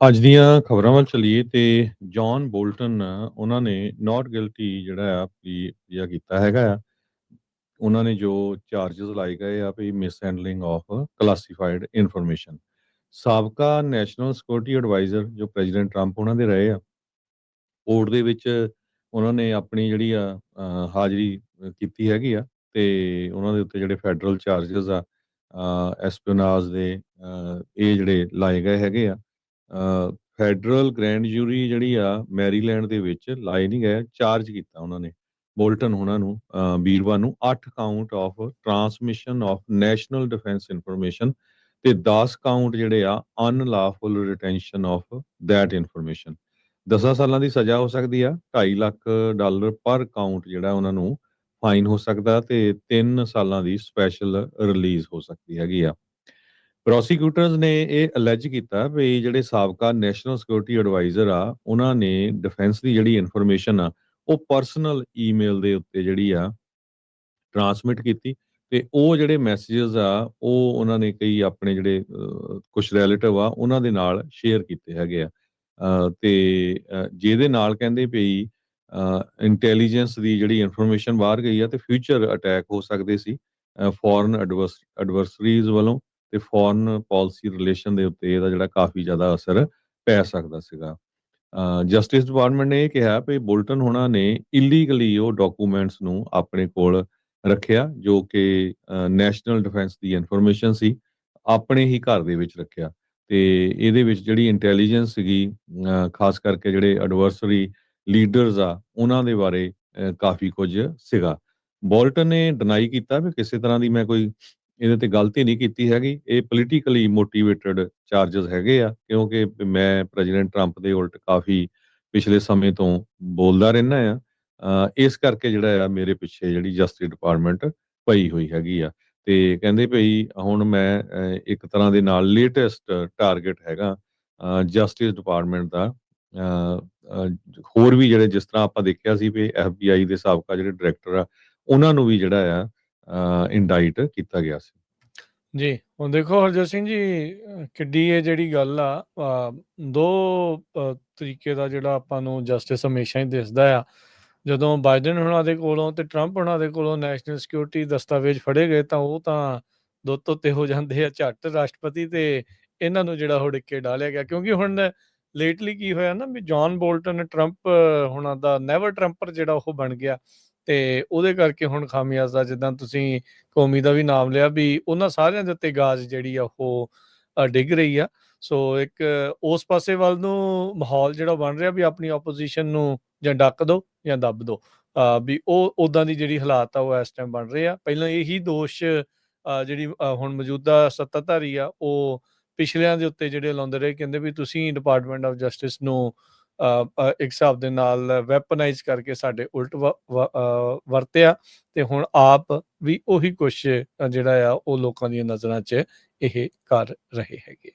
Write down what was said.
ਅੱਜ ਦੀਆਂ ਖਬਰਾਂ ਵੱਲ ਚੱਲੀਏ ਤੇ ਜੌਨ ਬੋਲਟਨ ਉਹਨਾਂ ਨੇ ਨਾਟ ਗਿਲਟੀ ਜਿਹੜਾ ਆ ਪਲੀਆ ਕੀਤਾ ਹੈਗਾ ਆ। ਉਹਨਾਂ ਨੇ ਜੋ ਚਾਰजेस ਲਾਏ ਗਏ ਆ ਵੀ ਮਿਸਹੈਂਡਲਿੰਗ ਆਫ ਕਲਾਸੀਫਾਈਡ ਇਨਫੋਰਮੇਸ਼ਨ। ਸਾਬਕਾ ਨੈਸ਼ਨਲ ਸਿਕਿਉਰਿਟੀ ਐਡਵਾਈਜ਼ਰ ਜੋ ਪ੍ਰੈਜ਼ੀਡੈਂਟ ਟਰੰਪ ਉਹਨਾਂ ਦੇ ਰਹੇ ਆ, ਕੋਰਟ ਦੇ ਵਿੱਚ ਉਹਨਾਂ ਨੇ ਆਪਣੀ ਜਿਹੜੀ ਆ ਹਾਜ਼ਰੀ ਕੀਤੀ ਹੈਗੀ ਆ ਤੇ ਉਹਨਾਂ ਦੇ ਉੱਤੇ ਜਿਹੜੇ ਫੈਡਰਲ ਚਾਰजेस ਆ ਐਸਪੀਓਨਾਜ ਦੇ ਇਹ ਜਿਹੜੇ ਲਾਏ ਗਏ ਹੈਗੇ ਆ। ਫੈਡਰਲ ਗ੍ਰੈਂਡ ਜੂਰੀ ਜਿਹੜੀ ਆ ਮੈਰੀਲੈਂਡ ਦੇ ਵਿੱਚ ਲਾਏ ਨਹੀਂ ਗਏ, ਚਾਰਜ ਕੀਤਾ ਉਹਨਾਂ ਨੇ ਬੋਲਟਨ ਉਹਨਾਂ ਨੂੰ ਵੀਰਵਾਰ ਨੂੰ 8 count of transmission of national defence information ਤੇ 10 ਕਾਊਂਟ ਜਿਹੜੇ ਆ ਅਨਲਾਫੁਲ ਰਿਟੈਂਸ਼ਨ ਆਫ ਦੈਟ ਇਨਫੋਰਮੇਸ਼ਨ। 10 ਸਾਲਾਂ ਦੀ ਸਜ਼ਾ ਹੋ ਸਕਦੀ ਆ, $2.5 ਲੱਖ ਪਰ ਕਾਊਂਟ ਜਿਹੜਾ ਉਹਨਾਂ ਨੂੰ ਫਾਈਨ ਹੋ ਸਕਦਾ ਤੇ 3 ਸਾਲਾਂ ਦੀ ਸਪੈਸ਼ਲ ਰਿਲੀਜ਼ ਹੋ ਸਕਦੀ ਹੈਗੀ ਆ। ਪ੍ਰੋਸੀਕਿਊਟਰਸ ਨੇ ਇਹ ਅਲੈਜ ਕੀਤਾ ਵੀ ਜਿਹੜੇ ਸਾਬਕਾ ਨੈਸ਼ਨਲ ਸਿਕਿਉਰਿਟੀ ਐਡਵਾਈਜ਼ਰ ਆ ਉਹਨਾਂ ਨੇ ਡਿਫੈਂਸ ਦੀ ਜਿਹੜੀ ਇਨਫੋਰਮੇਸ਼ਨ ਆ ਉਹ ਪਰਸਨਲ ਈਮੇਲ ਦੇ ਉੱਤੇ ਜਿਹੜੀ ਆ ਟਰਾਂਸਮਿਟ ਕੀਤੀ ਤੇ ਉਹ ਜਿਹੜੇ ਮੈਸੇजेस ਆ ਉਹ ਉਹਨਾਂ ਨੇ ਕਈ ਆਪਣੇ ਜਿਹੜੇ ਕੁਝ ਰਿਲੇਟਿਵ ਆ ਉਹਨਾਂ ਦੇ ਨਾਲ ਸ਼ੇਅਰ ਕੀਤੇ ਹੈਗੇ ਆ। ਤੇ ਜਿਹਦੇ ਨਾਲ ਕਹਿੰਦੇ ਪਈ ਇੰਟੈਲੀਜੈਂਸ ਦੀ ਜਿਹੜੀ ਇਨਫੋਰਮੇਸ਼ਨ ਬਾਹਰ ਗਈ ਆ ਤੇ ਫਿਊਚਰ ਅਟੈਕ ਹੋ ਸਕਦੇ ਸੀ ਫੋਰਨ ਐਡਵਰਸਰੀਜ਼ ਵੱਲੋਂ ਤੇ ਫੋਰਨ ਪਾਲਿਸੀ ਰਿਲੇਸ਼ਨ ਦੇ ਉੱਤੇ ਇਹਦਾ ਜਿਹੜਾ ਕਾਫੀ ਜ਼ਿਆਦਾ ਅਸਰ ਪੈ ਸਕਦਾ ਸੀਗਾ। ਜਸਟਿਸ ਡਿਪਾਰਟਮੈਂਟ ਨੇ ਇਹ ਕਿਹਾ ਵੀ ਬੁਲਟਨ ਹੋਣਾ ਨੇ ਇਲੀਗਲੀ ਉਹ ਡਾਕੂਮੈਂਟਸ ਨੂੰ ਆਪਣੇ ਕੋਲ ਰੱਖਿਆ ਜੋ ਕਿ ਨੈਸ਼ਨਲ ਡਿਫੈਂਸ ਦੀ ਇਨਫੋਰਮੇਸ਼ਨ ਸੀ, ਆਪਣੇ ਹੀ ਘਰ ਦੇ ਵਿੱਚ ਰੱਖਿਆ ਤੇ ਇਹਦੇ ਵਿੱਚ ਜਿਹੜੀ ਇੰਟੈਲੀਜੈਂਸ ਸੀਗੀ ਖਾਸ ਕਰਕੇ ਜਿਹੜੇ ਐਡਵਰਸਰੀ ਲੀਡਰਸ ਆ ਉਹਨਾਂ ਦੇ ਬਾਰੇ ਕਾਫੀ ਕੁਝ ਸੀਗਾ। ਬੋਲਟਨ ਨੇ ਡਿਨਾਈ ਕੀਤਾ ਵੀ ਕਿਸੇ ਤਰ੍ਹਾਂ ਦੀ ਮੈਂ ਕੋਈ ਇਹਦੇ ਤੇ ਗਲਤੀ ਨਹੀਂ ਕੀਤੀ ਹੈਗੀ, ਇਹ ਪੋਲੀਟੀਕਲੀ ਮੋਟੀਵੇਟਡ ਚਾਰजेस ਹੈਗੇ ਆ ਕਿਉਂਕਿ ਮੈਂ ਪ੍ਰੈਜ਼ੀਡੈਂਟ ਟਰੰਪ ਦੇ ਉਲਟ ਕਾਫੀ ਪਿਛਲੇ ਸਮੇਂ ਤੋਂ ਬੋਲਦਾ ਰਹਿਣਾ ਆ। ਇਸ ਕਰਕੇ ਜਿਹੜਾ ਆ ਮੇਰੇ ਪਿੱਛੇ ਜਿਹੜੀ ਜਸਟਿਸ ਡਿਪਾਰਟਮੈਂਟ ਪਈ ਹੋਈ ਹੈਗੀ ਆ ਤੇ ਕਹਿੰਦੇ ਭਈ ਹੁਣ ਮੈਂ ਇੱਕ ਤਰ੍ਹਾਂ ਦੇ ਨਾਲ ਲੇਟੈਸਟ ਟਾਰਗੇਟ ਹੈਗਾ ਜਸਟਿਸ ਡਿਪਾਰਟਮੈਂਟ ਦਾ। ਹੋਰ ਵੀ ਜਿਹੜੇ ਜਿਸ ਤਰ੍ਹਾਂ ਆਪਾਂ ਦੇਖਿਆ ਸੀ ਵੀ FBI ਦੇ ਸਾਬਕਾ ਜਿਹੜੇ ਡਾਇਰੈਕਟਰ ਆ ਉਹਨਾਂ ਨੂੰ ਵੀ ਜਿਹੜਾ ਆ ਇੰਡਾਈਟ ਕੀਤਾ ਗਿਆ ਸੀ। ਜੀ, ਹੁਣ ਦੇਖੋ ਹਰਜੋਤ ਸਿੰਘ ਜੀ, ਕਿੱਡੀ ਇਹ ਜਿਹੜੀ ਗੱਲ ਆ, ਦੋ ਤਰੀਕੇ ਦਾ ਜਿਹੜਾ ਆਪਾਂ ਨੂੰ ਜਸਟਿਸ ਹਮੇਸ਼ਾ ਹੀ ਦਿਸਦਾ ਆ। ਜਦੋਂ ਬਾਈਡਨ ਹੁਣਾਂ ਦੇ ਕੋਲੋਂ ਤੇ ਟਰੰਪ ਹੁਣਾਂ ਦੇ ਕੋਲੋਂ ਨੈਸ਼ਨਲ ਸਿਕਿਉਰਿਟੀ ਦਸਤਾਵੇਜ਼ ਫੜੇ ਗਏ ਤਾਂ ਉਹ ਤਾਂ ਦੁੱਧ ਤੋਤੇ ਹੋ ਜਾਂਦੇ ਆ ਝੱਟ ਰਾਸ਼ਟਰਪਤੀ ਤੇ ਇਹਨਾਂ ਨੂੰ ਜਿਹੜਾ ਹੁੜਕ ਕੇ ਡਾਲਿਆ ਗਿਆ ਕਿਉਂਕਿ ਹੁਣ ਲੇਟਲੀ ਕੀ ਹੋਇਆ ਨਾ ਵੀ ਜੌਨ ਬੋਲਟਨ ਟਰੰਪ ਹੁਣਾਂ ਦਾ ਨੈਵਰ ਟਰੰਪਰ ਜਿਹੜਾ ਉਹ ਬਣ ਗਿਆ ਤੇ ਉਹਦੇ ਕਰਕੇ ਹੁਣ ਖਾਮਿਆਜ਼ਾ ਜਿੱਦਾਂ ਤੁਸੀਂ ਕੌਮੀ ਦਾ ਵੀ ਨਾਮ ਲਿਆ ਵੀ ਉਹਨਾਂ ਸਾਰਿਆਂ ਦੇ ਉੱਤੇ ਗਾਜ ਜਿਹੜੀ ਆ ਉਹ ਡਿੱਗ ਰਹੀ ਆ। ਸੋ ਇੱਕ ਉਸ ਪਾਸੇ ਵੱਲ ਨੂੰ ਮਾਹੌਲ ਜਿਹੜਾ ਬਣ ਰਿਹਾ ਵੀ ਆਪਣੀ ਆਪੋਜੀਸ਼ਨ ਨੂੰ ਜਾਂ ਡੱਕ ਦੋ ਜਾਂ ਦੱਬ ਦੋ, ਵੀ ਉਹ ਉਦਾਂ ਦੀ ਜਿਹੜੀ ਹਾਲਾਤ ਆ ਉਹ ਇਸ ਟਾਈਮ ਬਣ ਰਹੇ ਆ। ਪਹਿਲਾਂ ਇਹੀ ਦੋਸ਼ ਜਿਹੜੀ ਹੁਣ ਮੌਜੂਦਾ ਸੱਤਾਧਾਰੀ ਆ ਉਹ ਪਿਛਲਿਆਂ ਦੇ ਉੱਤੇ ਜਿਹੜੇ ਲਾਉਂਦੇ ਰਹੇ, ਕਹਿੰਦੇ ਵੀ ਤੁਸੀਂ ਡਿਪਾਰਟਮੈਂਟ ਆਫ ਜਸਟਿਸ ਨੂੰ ਇੱਕ ਹਿਸਾਬ ਦੇ ਨਾਲ ਵੈਪਨਾਈਜ਼ ਕਰਕੇ ਸਾਡੇ ਉਲਟ ਵਰਤਿਆ ਤੇ ਹੁਣ ਆਪ ਵੀ ਉਹੀ ਕੁਛ ਜਿਹੜਾ ਆ ਉਹ ਲੋਕਾਂ ਦੀਆਂ ਨਜ਼ਰਾਂ 'ਚ ਇਹ ਕਰ ਰਹੇ ਹੈਗੇ।